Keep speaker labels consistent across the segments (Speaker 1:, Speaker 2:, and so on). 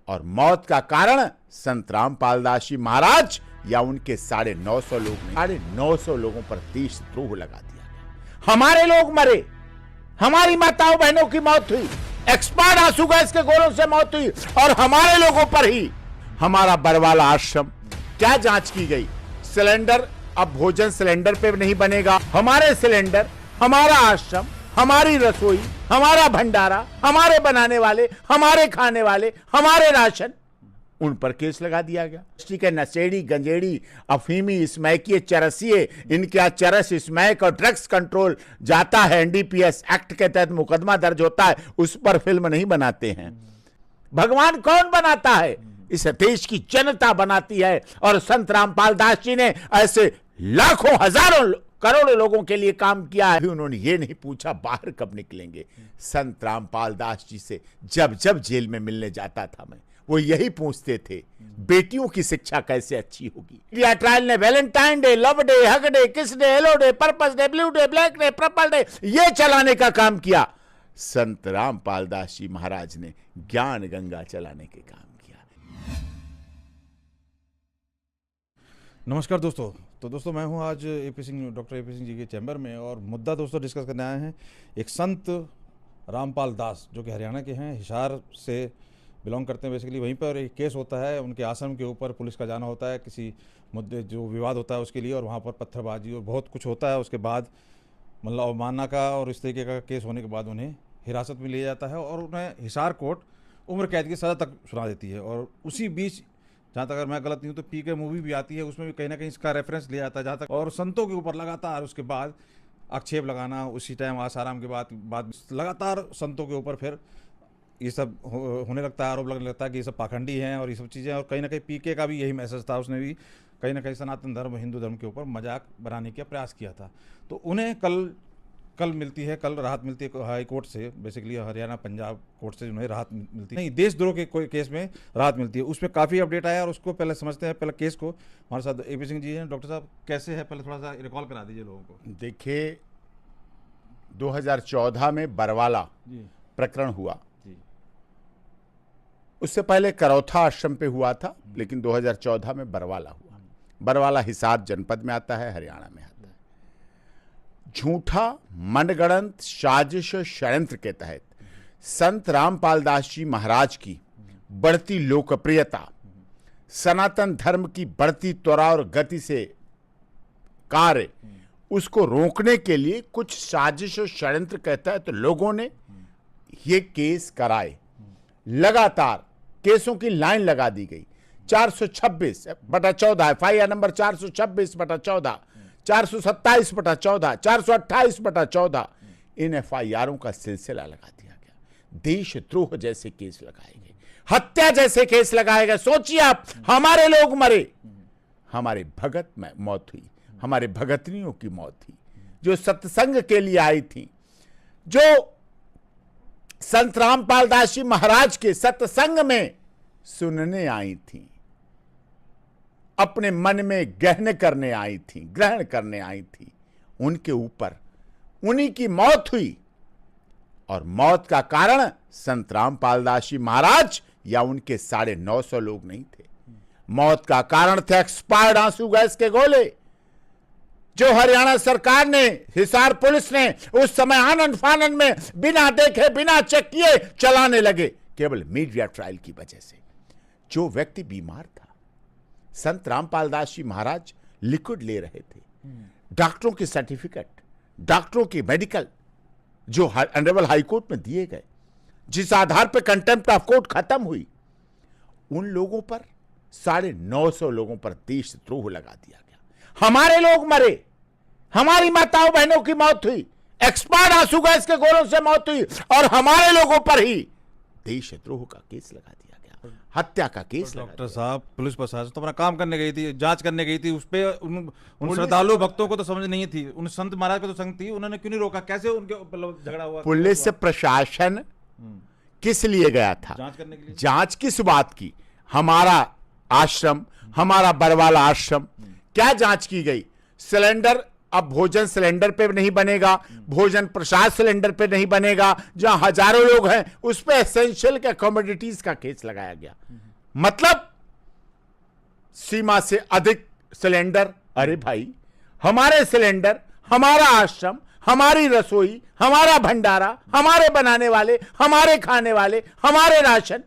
Speaker 1: और मौत का कारण संत रामपाल दास जी महाराज या उनके 950 लोग नहीं, 950 लोगों पर देशद्रोह लगा दिया गया। हमारे लोग मरे, हमारी माताओं बहनों की मौत हुई, एक्सपायर्ड आंसू गैस के गोलों से मौत हुई, और हमारे लोगों पर ही हमारा बरवाला आश्रम क्या जांच की गई? सिलेंडर अब भोजन सिलेंडर पे नहीं बनेगा, हमारे सिलेंडर, हमारा आश्रम, हमारी रसोई, हमारा भंडारा, हमारे बनाने वाले, हमारे खाने वाले, हमारे राशन, उन पर केस लगा दिया गया। के नशेड़ी, गंजेड़ी, अफीमी, स्मैकिए, चरसिए, इनके यहाँ चरस, स्मैक और ड्रग्स कंट्रोल जाता है, एनडीपीएस एक्ट के तहत मुकदमा दर्ज होता है, उस पर फिल्म नहीं बनाते हैं। भगवान कौन बनाता है? इस देश की जनता बनाती है। और संत रामपाल दास जी ने ऐसे लाखों, हजारों, करोड़ों लोगों के लिए काम किया है। उन्होंने ये नहीं पूछा बाहर कब निकलेंगे। संत रामपाल दास जी से जब जब जेल में मिलने जाता था मैं, वो यही पूछते थे, बेटियों की शिक्षा कैसे अच्छी होगी। इंडिया ट्रायल ने Valentine day, love day, hug day, kiss day, hello day, purpose day, blue day, black day, purple day, ये चलाने का काम किया। संत रामपाल दास जी महाराज ने ज्ञान गंगा चलाने के काम किया।
Speaker 2: नमस्कार दोस्तों। तो दोस्तों मैं हूं आज डॉक्टर एपी सिंह जी के चैम्बर में, और मुद्दा दोस्तों डिस्कस करने आए हैं एक संत रामपाल दास जो कि हरियाणा के हैं, हिसार से बिलोंग करते हैं बेसिकली। वहीं पर एक केस होता है, उनके आश्रम के ऊपर पुलिस का जाना होता है किसी मुद्दे, जो विवाद होता है उसके लिए, और वहाँ पर पत्थरबाजी और बहुत कुछ होता है। उसके बाद मतलब अवमानना का और इस तरीके का केस होने के बाद उन्हें हिरासत में लिया जाता है और उन्हें हिसार कोर्ट उम्र कैद की सज़ा तक सुना देती है। और उसी बीच, जहाँ तक अगर मैं गलत नहीं हूँ तो पीके मूवी भी आती है, उसमें भी कहीं ना कहीं इसका रेफरेंस लिया जाता है जहाँ तक। और संतों के ऊपर लगातार उसके बाद आक्षेप लगाना, उसी टाइम आसाराम के बाद लगातार संतों के ऊपर फिर ये सब होने लगता है, आरोप लगने लगता है कि ये सब पाखंडी हैं और ये सब चीज़ें। और कहीं ना कहीं पीके का भी यही मैसेज था, उसने भी कहीं ना कहीं सनातन धर्म, हिंदू धर्म के ऊपर मजाक बनाने का प्रयास किया था। तो उन्हें कल मिलती है, कल राहत मिलती है हाई कोर्ट से, बेसिकली हरियाणा पंजाब कोर्ट से उन्हें राहत मिलती है। नहीं, देशद्रोह के कोई केस में राहत मिलती है। उसमें काफ़ी अपडेट आया और उसको पहले समझते हैं, पहले केस को। हमारे साथ एपी सिंह जी हैं। डॉक्टर साहब कैसे है, पहले थोड़ा सा रिकॉल करा दीजिए लोगों को।
Speaker 1: देखिए, 2014 में बरवाला प्रकरण हुआ, उससे पहले करौथा आश्रम पे हुआ था, लेकिन 2014 में बरवाला हुआ। बरवाला हिसार जनपद में आता है, हरियाणा में आता है। झूठा मनगढ़ंत साजिश और षड्यंत्र के तहत संत रामपाल दास जी महाराज की बढ़ती लोकप्रियता, सनातन धर्म की बढ़ती त्वरा और गति से कार्य, उसको रोकने के लिए कुछ साजिश और षड्यंत्र के तहत लोगों ने ये केस कराए। लगातार केसों की लाइन लगा दी गई। 426/14 एफआईआर नंबर 426/14, 427/14, 428/14, इन एफआईआरों का सिलसिला लगा दिया गया। देशद्रोह जैसे केस लगाए गए, हत्या जैसे केस लगाए गए। सोचिए आप, हमारे लोग मरे, हमारे भगत में मौत हुई, हमारे भगतनियों की मौत हुई, जो सत्संग के लिए आई थी, जो संत रामपाल दास जी महाराज के सत्संग में सुनने आई थी, अपने मन में ग्रहण करने आई थी, उनके ऊपर उन्हीं की मौत हुई। और मौत का कारण संत रामपाल दास जी महाराज या उनके 950 लोग नहीं थे। मौत का कारण थे एक्सपायर्ड आंसू गैस के गोले, जो हरियाणा सरकार ने, हिसार पुलिस ने उस समय आनंद फानंद में बिना देखे, बिना चेक किए चलाने लगे, केवल मीडिया ट्रायल की वजह से। जो व्यक्ति बीमार था, संत रामपाल दास जी महाराज लिक्विड ले रहे थे, डॉक्टरों के सर्टिफिकेट, डॉक्टरों की मेडिकल जो ऑनरेबल हाई कोर्ट में दिए गए, जिस आधार पर कंटेम्प्ट ऑफ कोर्ट खत्म हुई, उन लोगों पर 950 लोगों पर देशद्रोह लगा दिया गया। हमारे लोग मरे, हमारी माताओं बहनों की मौत हुई, एक्सपायर्ड आंसू गैस के गोलों से मौत हुई, और हमारे लोगों पर ही देशद्रोह का केस लगा दिया गया, हत्या का केस।
Speaker 2: डॉक्टर साहब, पुलिस प्रशासन तो अपना काम करने गई थी, जांच करने गई थी, उस पे उन श्रद्धालु भक्तों को तो समझ नहीं थी, उन संत महाराज को तो संग थी, उन्होंने क्यों नहीं रोका? कैसे उनके झगड़ा हुआ?
Speaker 1: पुलिस प्रशासन किस लिए गया था?
Speaker 2: जांच करने के लिए।
Speaker 1: जांच किस बात की? हमारा आश्रम, हमारा बरवाला आश्रम, क्या जांच की गई? सिलेंडर अब भोजन सिलेंडर पे नहीं बनेगा, भोजन प्रसाद सिलेंडर पे नहीं बनेगा, जहां हजारों लोग हैं उस पे एसेंशियल के कमोडिटीज का केस लगाया गया। मतलब सीमा से अधिक सिलेंडर। अरे भाई, हमारे सिलेंडर, हमारा आश्रम, हमारी रसोई, हमारा भंडारा, हमारे बनाने वाले, हमारे खाने वाले, हमारे राशन,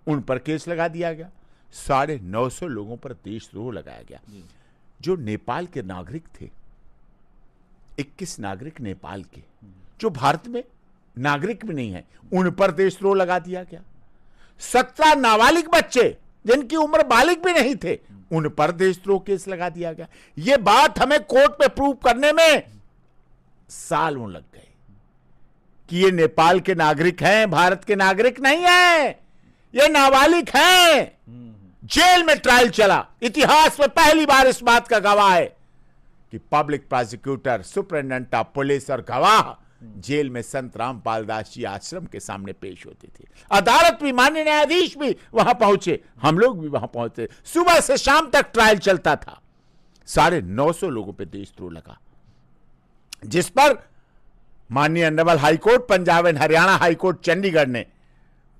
Speaker 1: उन पर केस लगा दिया गया। 950 लोगों पर देशद्रोह लगाया गया। जो नेपाल के नागरिक थे, 21 नागरिक नेपाल के जो भारत में नागरिक भी नहीं है, उन पर देशद्रोह लगा दिया गया। 17 नाबालिग बच्चे जिनकी उम्र बालिग भी नहीं थे, उन पर देशद्रोह केस लगा दिया गया। यह बात हमें कोर्ट में प्रूव करने में सालों लग गए कि ये नेपाल के नागरिक हैं, भारत के नागरिक नहीं हैं, ये नाबालिग हैं। जेल में ट्रायल चला। इतिहास में पहली बार इस बात का गवाह है कि public prosecutor, superintendent of police और गवाह जेल में संत रामपाल दास जी आश्रम के सामने पेश होते थे। अदालत भी, माननीय न्यायाधीश भी वहां पहुंचे, हम लोग भी वहां पहुंचे। सुबह से शाम तक ट्रायल चलता था। 950 लोगों पे देशद्रोह लगा, जिस पर माननीय honourable high court Punjab and Haryana high court Chandigarh ने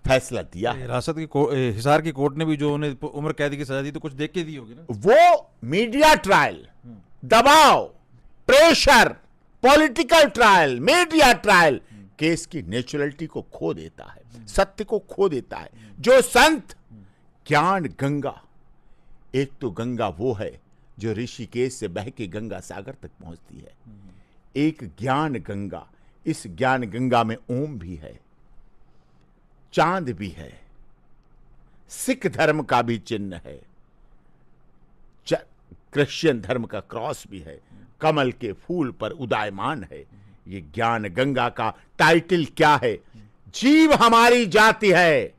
Speaker 1: फैसला दिया।
Speaker 2: हिरासत की हिसार की कोर्ट ने भी जो उन्हें उम्र कैद की सजा दी तो कुछ देख के दी होगी ना।
Speaker 1: वो मीडिया ट्रायल, दबाव, pressure, political trial, media trial case की नेचुरलिटी को खो देता है, सत्य को खो देता है। जो संत ज्ञान गंगा, एक तो गंगा वो है जो ऋषिकेश से बह के गंगा सागर तक पहुंचती है, एक ज्ञान गंगा, इस ज्ञान गंगा में ओम भी है, चांद भी है, सिख धर्म का भी चिन्ह है, क्रिश्चियन धर्म का क्रॉस भी है, कमल के फूल पर उदायमान है। ये ज्ञान गंगा का टाइटल क्या है? जीव हमारी जाति है,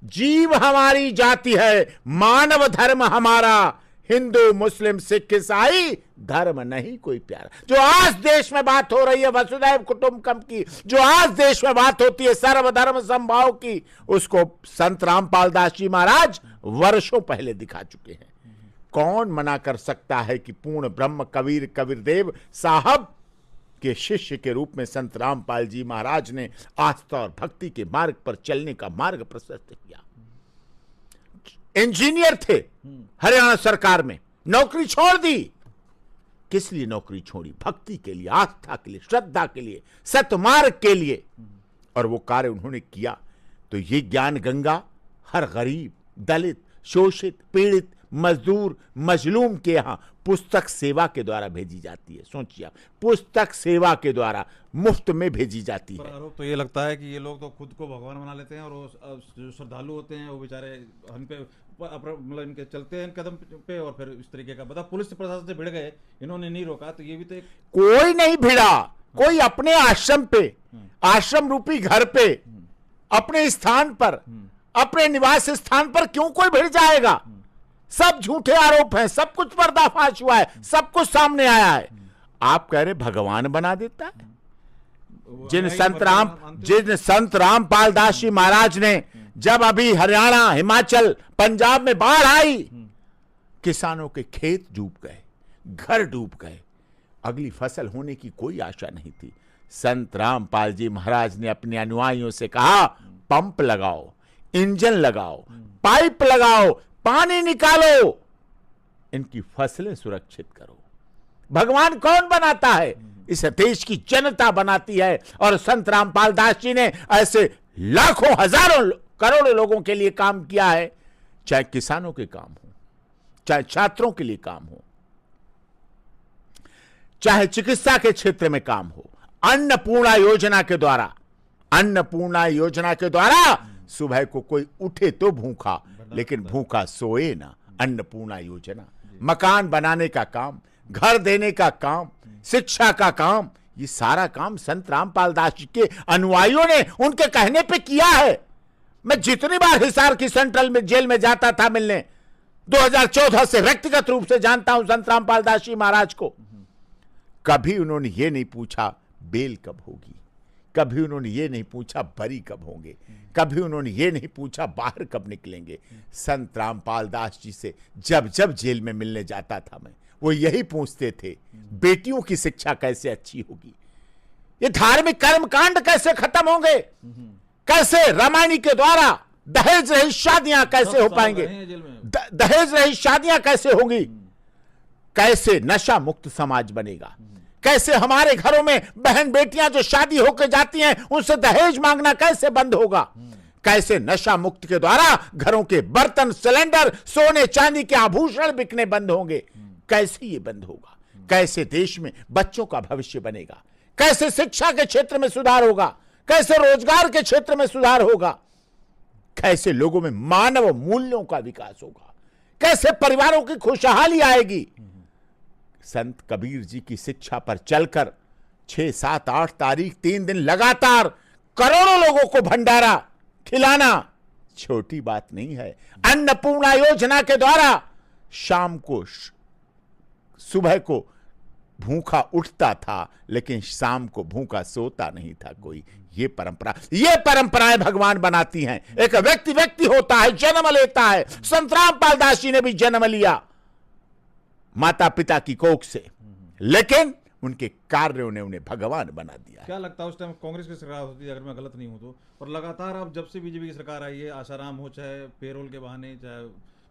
Speaker 1: जीव हमारी जाति है, मानव धर्म हमारा, हिंदू मुस्लिम सिख ईसाई धर्म नहीं कोई प्यारा। जो आज देश में बात हो रही है वसुधैव कुटुंबकम की, जो आज देश में बात होती है सर्वधर्म समभाव की, उसको संत रामपाल दास जी महाराज वर्षों पहले दिखा चुके हैं। कौन मना कर सकता है कि पूर्ण ब्रह्म कबीरदेव साहब के शिष्य के रूप में संत रामपाल जी महाराज ने आस्था और भक्ति के मार्ग पर चलने का मार्ग प्रशस्त किया। इंजीनियर थे, हरियाणा सरकार में नौकरी छोड़ दी। किस लिए नौकरी छोड़ी? भक्ति के लिए, आस्था के लिए, श्रद्धा के लिए, सतमार्ग के लिए, और वो कार्य उन्होंने किया। तो ये ज्ञान गंगा हर गरीब, दलित, शोषित, पीड़ित, मजदूर, मजलूम के यहां पुस्तक सेवा के द्वारा भेजी जाती है। सोचिए आप, पुस्तक सेवा के द्वारा मुफ्त में भेजी जाती है।
Speaker 2: आरोप तो ये लगता है कि ये लोग तो खुद को भगवान बना लेते हैं, और वो जो श्रद्धालु होते हैं वो बेचारे हम पे मतलब इनके चलते हैं कदम पे, और फिर इस तरीके का बता पुलिस प्रशासन से भिड़ गए, इन्होंने नहीं रोका। तो ये भी तो एक
Speaker 1: कोई नहीं भिड़ा, कोई अपने आश्रम पे, आश्रम रूपी घर पे, अपने स्थान पर, अपने निवास स्थान पर क्यों कोई भिड़ जाएगा? सब झूठे आरोप हैं, सब कुछ पर्दाफाश हुआ है, सब कुछ सामने आया है। आप कह रहे भगवान बना देता है? जिन संत रामपाल दास जी महाराज ने, जब अभी हरियाणा, हिमाचल, पंजाब में बाढ़ आई, किसानों के खेत डूब गए, घर डूब गए, अगली फसल होने की कोई आशा नहीं थी। संत रामपाल जी महाराज ने अपने अनुयायियों से कहा, पंप लगाओ, इंजन लगाओ, पाइप लगाओ, पानी निकालो, इनकी फसलें सुरक्षित करो। भगवान कौन बनाता है? इस देश की जनता बनाती है। और संत रामपाल दास जी ने ऐसे लाखों, हजारों, करोड़ों लोगों के लिए काम किया है। चाहे किसानों के काम हो, चाहे छात्रों के लिए काम हो, चाहे चिकित्सा के क्षेत्र में काम हो। अन्नपूर्णा योजना के द्वारा, अन्नपूर्णा योजना के द्वारा सुबह को कोई उठे तो भूखा, लेकिन भूखा सोए ना। अन्नपूर्णा योजना, मकान बनाने का काम, घर देने का काम, शिक्षा का काम, ये सारा काम संत रामपाल दास जी के अनुयायियों ने उनके कहने पे किया है। मैं जितनी बार हिसार की सेंट्रल में जेल में जाता था मिलने, 2014 से व्यक्तिगत रूप से जानता हूं संत रामपाल दास जी महाराज को। कभी उन्होंने ये नहीं पूछा बेल कब होगी, कभी उन्होंने ये नहीं पूछा बरी कब होंगे, कभी उन्होंने ये नहीं पूछा बाहर कब निकलेंगे। संत रामपाल दास जी से जब जब जेल में मिलने जाता था मैं, वो यही पूछते थे, बेटियों की शिक्षा कैसे अच्छी होगी, ये धार्मिक कर्म कांड कैसे खत्म होंगे, कैसे रामायणी के द्वारा दहेज रहित शादियां कैसे हो पाएंगे, दहेज रहित शादियां कैसे होंगी, कैसे नशा मुक्त समाज बनेगा, कैसे हमारे घरों में बहन बेटियां जो शादी होकर जाती हैं उनसे दहेज मांगना कैसे बंद होगा, कैसे नशा मुक्त के द्वारा घरों के बर्तन, सिलेंडर, सोने चांदी के आभूषण बिकने बंद होंगे, कैसे ये बंद होगा, कैसे देश में बच्चों का भविष्य बनेगा, कैसे शिक्षा के क्षेत्र में सुधार होगा, कैसे रोजगार के क्षेत्र में सुधार होगा, कैसे लोगों में मानव मूल्यों का विकास होगा, कैसे परिवारों की खुशहाली आएगी। संत कबीर जी की शिक्षा पर चलकर 6, 7, 8 तारीख 3 दिन लगातार करोड़ों लोगों को भंडारा खिलाना छोटी बात नहीं है। अन्नपूर्णा योजना के द्वारा शाम को, सुबह को भूखा उठता था लेकिन शाम को भूखा सोता नहीं था कोई। ये परंपराएं भगवान बनाती हैं। एक व्यक्ति होता है, जन्म लेता है। संत रामपाल दास जी ने भी जन्म लिया माता पिता की कोख से, लेकिन उनके कार्यों ने उन्हें भगवान बना दिया।
Speaker 2: क्या लगता है उस टाइम कांग्रेस की सरकार होती है, अगर मैं गलत नहीं हूं तो, और लगातार अब जब से बीजेपी की सरकार आई है, आसाराम हो चाहे पेरोल के बहाने चाहे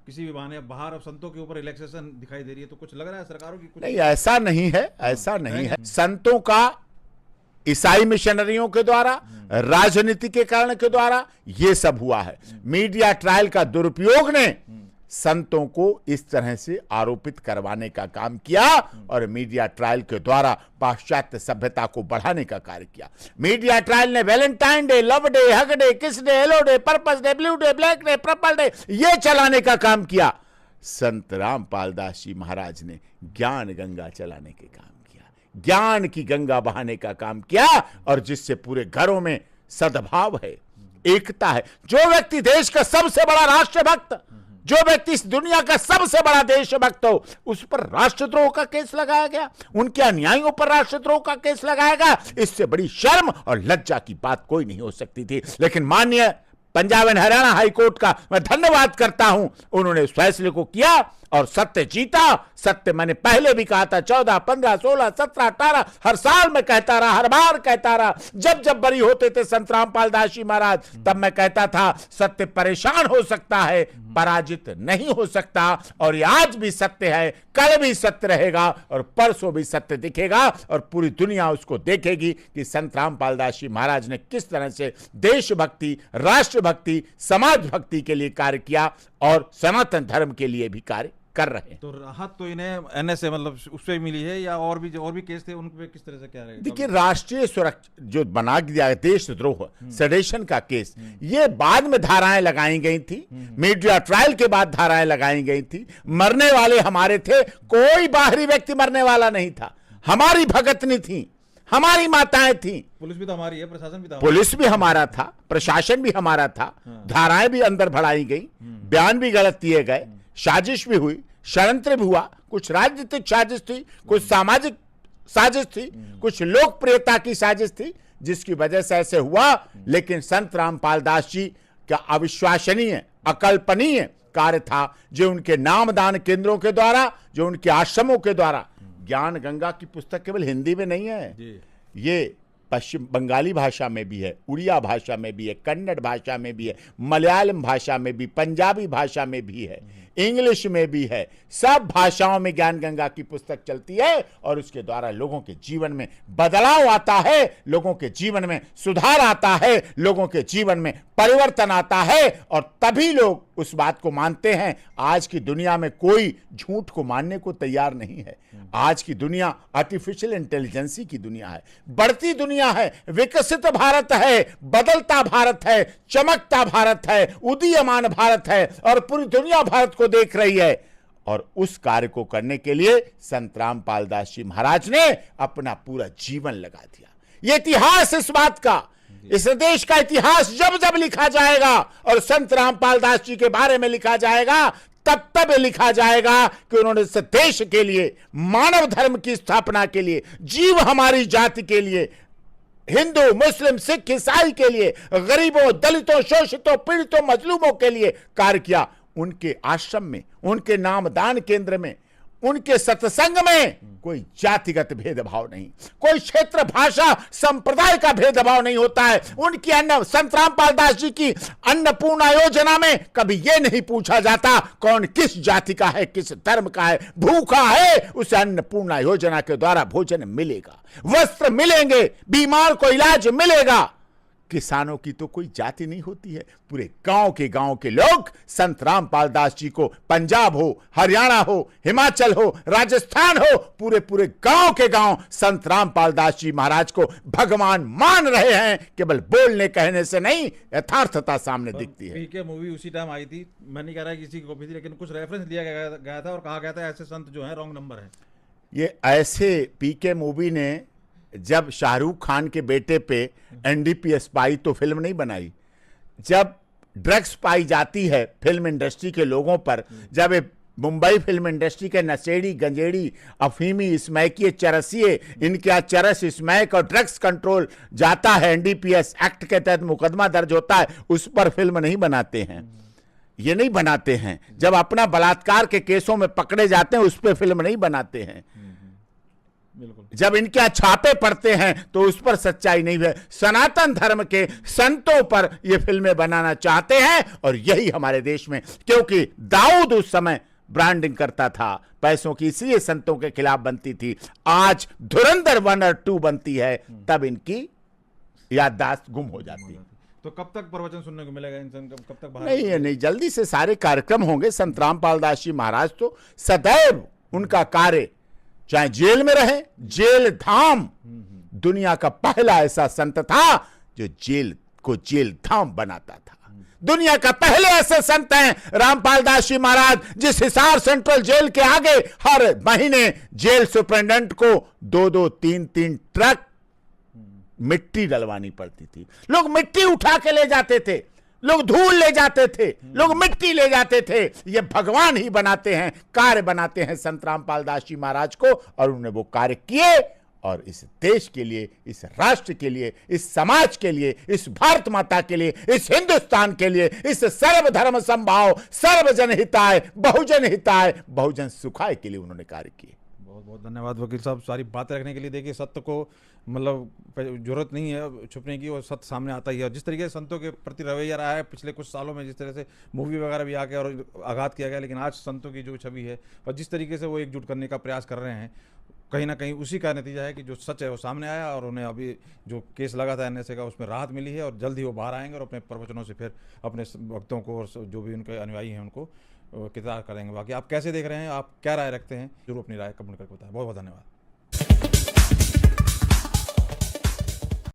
Speaker 2: किसी भी बहाने, बाहर अब संतों के ऊपर रिलैक्सेशन दिखाई दे रही है, तो कुछ लग रहा है सरकारों की कुछ?
Speaker 1: नहीं, ऐसा नहीं है, ऐसा नहीं है। संतों का ईसाई मिशनरियों के द्वारा, राजनीति के कारण के द्वारा ये सब हुआ है। मीडिया ट्रायल का दुरुपयोग ने संतों को इस तरह से आरोपित करवाने का काम किया और मीडिया ट्रायल के द्वारा पाश्चात्य सभ्यता को बढ़ाने का कार्य किया। मीडिया ट्रायल ने Valentine day, love day, hug day, kiss day, hello day, purpose day, blue day, black day, purple day, ये चलाने का काम किया। संत रामपाल दास जी महाराज ने ज्ञान गंगा चलाने के काम किया, ज्ञान की गंगा बहाने का काम किया, और जिससे पूरे घरों में सद्भाव है, एकता है। जो व्यक्ति देश का सबसे बड़ा राष्ट्रभक्त, जो व्यक्ति इस दुनिया का सबसे बड़ा देशभक्त हो, उस पर राष्ट्रद्रोह का केस लगाया गया, उनके अनुयायियों पर राष्ट्रद्रोह का केस लगाया गया। इससे बड़ी शर्म और लज्जा की बात कोई नहीं हो सकती थी। लेकिन माननीय Punjab and Haryana high court का मैं धन्यवाद करता हूं, उन्होंने इस फैसले को किया और सत्य जीता। सत्य मैंने पहले भी कहा था, 14, 15, 16, 17, 18, हर साल मैं कहता रहा, हर बार कहता रहा। जब जब बरी होते थे संत रामपाल दास जी महाराज, तब मैं कहता था सत्य परेशान हो सकता है, पराजित नहीं हो सकता। और ये आज भी सत्य है, कल भी सत्य रहेगा और परसों भी सत्य दिखेगा, और पूरी दुनिया उसको देखेगी कि संत रामपाल दास जी महाराज ने किस तरह से देशभक्ति, राष्ट्रभक्ति, समाज भक्ति के लिए कार्य किया और सनातन धर्म के लिए भी कार्य कर रहे हैं।
Speaker 2: तो राहत तो इन्हें एनएसए मतलब उससे मिली है, या और भी केस थे उन पे किस तरह से क्या रहेगा?
Speaker 1: देखिए, राष्ट्रीय सुरक्षा जो बना दिया देशद्रोह, सेडेशन का केस, ये बाद में धाराएं लगाई गई थी, मीडिया ट्रायल के बाद धाराएं लगाई गई थी। मरने वाले हमारे थे, कोई बाहरी व्यक्ति मरने वाला नहीं था। हमारी भगतनी थी, हमारी माताएं थी।
Speaker 2: पुलिस भी तो हमारी है, प्रशासन भी था।
Speaker 1: पुलिस भी हमारा था, प्रशासन भी हमारा था। धाराएं भी अंदर बढ़ाई गई, बयान भी गलत दिए गए, साजिश भी हुई, षड्यंत्र भी हुआ। कुछ राजनीतिक साजिश थी, कुछ सामाजिक साजिश थी, कुछ लोकप्रियता की साजिश थी, जिसकी वजह से ऐसे हुआ। लेकिन संत रामपाल दास जी का अविश्वसनीय, अकल्पनीय कार्य था, जो उनके नामदान केंद्रों के द्वारा, जो उनके आश्रमों के द्वारा। ज्ञान गंगा की पुस्तक केवल हिंदी में नहीं है, ये पश्चिम बंगाली भाषा में भी है, उड़िया भाषा में भी है, कन्नड़ भाषा में भी है, मलयालम भाषा में भी, पंजाबी भाषा में भी है, इंग्लिश में भी है। सब भाषाओं में ज्ञान गंगा की पुस्तक चलती है और उसके द्वारा लोगों के जीवन में बदलाव आता है, लोगों के जीवन में सुधार आता है, लोगों के जीवन में परिवर्तन आता है, और तभी लोग उस बात को मानते हैं। आज की दुनिया में कोई झूठ को मानने को तैयार नहीं है। आज की दुनिया आर्टिफिशियल इंटेलिजेंसी की दुनिया है, बढ़ती दुनिया है, विकसित भारत है, बदलता भारत है, चमकता भारत है, उदीयमान भारत है, और पूरी दुनिया भारत को देख रही है। और उस कार्य को करने के लिए संत रामपाल दास जी महाराज ने अपना पूरा जीवन लगा दिया। ये इतिहास इस बात का, इस देश का इतिहास जब जब लिखा जाएगा और संत रामपाल दास जी के बारे में लिखा जाएगा, तब लिखा जाएगा कि उन्होंने इस देश के लिए, मानव धर्म की स्थापना के लिए, जीव हमारी जाति के लिए हिंदू, मुस्लिम, सिख, ईसाई के लिए, गरीबों, दलितों, शोषितों, पीड़ितों, मजलूमों के लिए कार्य किया। उनके आश्रम में, उनके नामदान केंद्र में, उनके सत्संग में कोई जातिगत भेदभाव नहीं, कोई क्षेत्र, भाषा, संप्रदाय का भेदभाव नहीं होता है। उनकी संत रामपाल दास जी की अन्नपूर्णा योजना में कभी यह नहीं पूछा जाता कौन किस जाति का है, किस धर्म का है। भूखा है उसे अन्नपूर्णा योजना के द्वारा भोजन मिलेगा, वस्त्र मिलेंगे, बीमार को इलाज मिलेगा। किसानों की तो कोई जाति नहीं होती है। पूरे गांव के लोग संत रामपाल दास जी को, पंजाब हो, हरियाणा हो, हिमाचल हो, राजस्थान हो, पूरे गांव के गांव संत रामपाल दास जी महाराज को भगवान मान रहे हैं। केवल बोलने कहने से नहीं, यथार्थता सामने दिखती है।
Speaker 2: पीके मूवी उसी टाइम आई थी, मैं नहीं कह रहा किसी की कॉपी थी, लेकिन कुछ रेफरेंस लिया गया था और कहा गया था ऐसे संत जो है रॉन्ग नंबर है।
Speaker 1: ये ऐसे पीके मूवी ने जब शाहरुख खान के बेटे पे एनडीपीएस पाई तो फिल्म नहीं बनाई। जब ड्रग्स पाई जाती है फिल्म इंडस्ट्री के लोगों पर, जब मुंबई फिल्म इंडस्ट्री के नशेड़ी, गंजेड़ी, अफीमी, स्मैकिए, चरसिए, इनके यहाँ चरस, स्मैक और ड्रग्स कंट्रोल जाता है, एनडीपीएस एक्ट के तहत मुकदमा दर्ज होता है, उस पर फिल्म नहीं बनाते हैं। ये नहीं बनाते हैं। जब अपना बलात्कार के केसों में पकड़े जाते हैं उस पर फिल्म नहीं बनाते हैं। जब इनके यहाँ छापे पड़ते हैं तो उस पर सच्चाई नहीं है। सनातन धर्म के संतों पर ये फिल्में बनाना चाहते हैं और यही हमारे देश में, क्योंकि दाऊद उस समय ब्रांडिंग करता था पैसों की, इसलिए संतों के खिलाफ बनती थी। आज धुरंधर 1 और 2 बनती है, तब इनकी याददाश्त गुम हो जाती है।
Speaker 2: तो कब तक प्रवचन सुनने को मिलेगा इंसान, कब तक बाहर?
Speaker 1: नहीं, जल्दी से सारे कार्यक्रम होंगे। संत रामपाल दास जी महाराज तो सदैव उनका कार्य, चाहे जेल में रहे, जेल धाम, दुनिया का पहला ऐसा संत था जो जेल को जेल धाम बनाता था। दुनिया का पहले ऐसे संत हैं रामपाल दास जी महाराज, जिस हिसार सेंट्रल जेल के आगे हर महीने जेल सुपरिटेंडेंट को 2-2, 3-3 ट्रक मिट्टी डलवानी पड़ती थी। लोग मिट्टी उठा के ले जाते थे, लोग धूल ले जाते थे, लोग मिट्टी ले जाते थे। ये भगवान ही बनाते हैं, कार्य बनाते हैं संत रामपाल दास जी महाराज को, और उन्होंने वो कार्य किए और इस देश के लिए, इस राष्ट्र के लिए, इस समाज के लिए, इस भारत माता के लिए, इस हिंदुस्तान के लिए, इस सर्वधर्म समभाव, सर्वजन हिताय, बहुजन हिताय, बहुजन सुखाय के लिए उन्होंने कार्य किए।
Speaker 2: बहुत बहुत धन्यवाद वकील साहब, सारी बातें रखने के लिए। देखिए, सत्य को मतलब जरूरत नहीं है छुपने की, और सत्य सामने आता ही है। जिस तरीके से संतों के प्रति रवैया रहा है पिछले कुछ सालों में, जिस तरह से मूवी वगैरह भी आके और आघात किया गया, लेकिन आज संतों की जो छवि है और जिस तरीके से वो एकजुट करने का प्रयास कर रहे हैं, कहीं ना कहीं उसी का नतीजा है कि जो सच है वो सामने आया, और उन्हें अभी जो केस लगा था एनएसए का उसमें राहत मिली है, और जल्द ही वो बाहर आएंगे और अपने प्रवचनों से फिर अपने भक्तों को और जो भी उनके अनुयायी हैं उनको किताब करेंगे। बाकी आप कैसे देख रहे हैं, आप क्या राय रखते हैं, जरूर अपनी राय कमेंट करके बताएं। बहुत बहुत धन्यवाद।